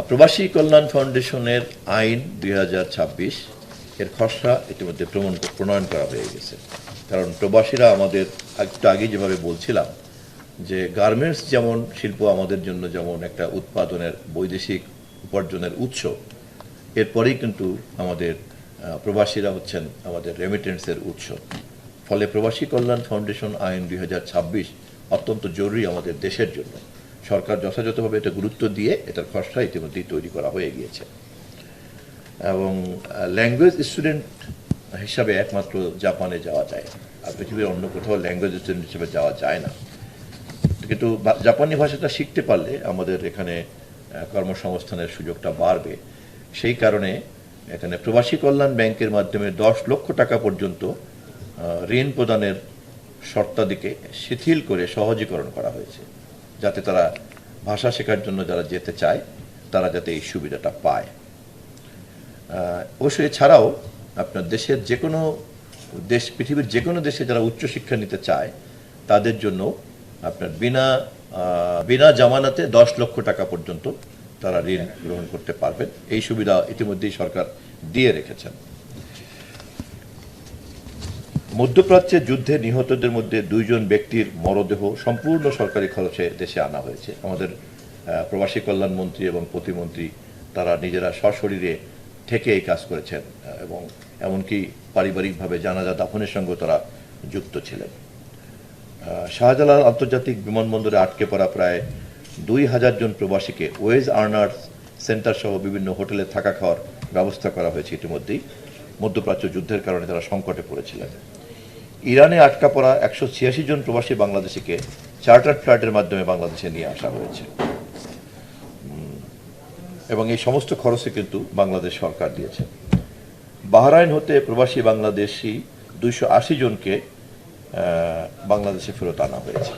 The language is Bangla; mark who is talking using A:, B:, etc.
A: প্রবাসী কল্যাণ ফাউন্ডেশনের আইন ২০২৬ এর খসড়া ইতিমধ্যে প্রণয়ন করা হয়ে গেছে। কারণ প্রবাসীরা আমাদের একটু আগে যেভাবে বলছিলাম যে গার্মেন্টস যেমন শিল্প আমাদের জন্য যেমন একটা উৎপাদনের বৈদেশিক উপার্জনের উৎস, এরপরেই কিন্তু আমাদের প্রবাসীরা হচ্ছেন আমাদের রেমিটেন্সের উৎস। ফলে প্রবাসী কল্যাণ ফাউন্ডেশন আইন ২০২৬ অত্যন্ত জরুরি আমাদের দেশের জন্য। সরকার যথাযথভাবে এটা গুরুত্ব দিয়ে এটার খসড়া ইতিমধ্যেই তৈরি করা হয়ে গিয়েছে এবং ল্যাঙ্গুয়েজ স্টুডেন্ট হিসাবে একমাত্র জাপানে যাওয়া যায়, আর পৃথিবীর অন্য কোথাও ল্যাঙ্গুয়েজ স্টুডেন্ট হিসেবে যাওয়া যায় না। কিন্তু জাপানি ভাষাটা শিখতে পারলে আমাদের এখানে কর্মসংস্থানের সুযোগটা বাড়বে। সেই কারণে এখানে প্রবাসী কল্যাণ ব্যাংকের মাধ্যমে 10 লক্ষ টাকা পর্যন্ত ঋণ প্রদানের শর্তাদিকে শিথিল করে সহজীকরণ করা হয়েছে, যাতে তারা ভাষা শেখার জন্য যারা যেতে চায় তারা যাতে এই সুবিধাটা পায়। অবশ্যই এছাড়াও আপনার দেশের যে কোনো পৃথিবীর যে কোনো দেশে যারা উচ্চশিক্ষা নিতে চায় তাদের জন্য আপনার বিনা জামানতে 10 লক্ষ টাকা পর্যন্ত তারা ঋণ গ্রহণ করতে পারবেন। এই সুবিধা ইতিমধ্যেই সরকার দিয়ে রেখেছেন। মধ্যপ্রাচ্যে যুদ্ধে নিহতদের মধ্যে 2 জন ব্যক্তির মরদেহ সম্পূর্ণ সরকারি খরচে দেশে আনা হয়েছে। আমাদের প্রবাসী কল্যাণ মন্ত্রী এবং প্রতিমন্ত্রী তারা নিজেরা সশরীরে থেকে এই কাজ করেছেন এবং এমনকি পারিবারিকভাবে জানাজা দাফনের সঙ্গে তারা যুক্ত ছিলেন। শাহজালাল আন্তর্জাতিক বিমানবন্দরে আটকে পড়া প্রায় 2000 জন প্রবাসীকে ওয়েজ আর্নার্স সেন্টার সহ বিভিন্ন হোটেলে থাকা খাওয়ার ব্যবস্থা করা হয়েছে ইতিমধ্যেই। মধ্যপ্রাচ্য যুদ্ধের কারণে তারা সংকটে পড়েছিলেন। ইরানে আটকা পড়া 186 জন প্রবাসী বাংলাদেশিকে চার্টার্ড ফ্লাইটের মাধ্যমে বাংলাদেশে নিয়ে আসা হয়েছে এবং এই সমস্ত খরচে কিন্তু বাংলাদেশ সরকার দিয়েছে। বাহরাইন হতে প্রবাসী বাংলাদেশি 280 জনকে বাংলাদেশে ফেরত আনা হয়েছে।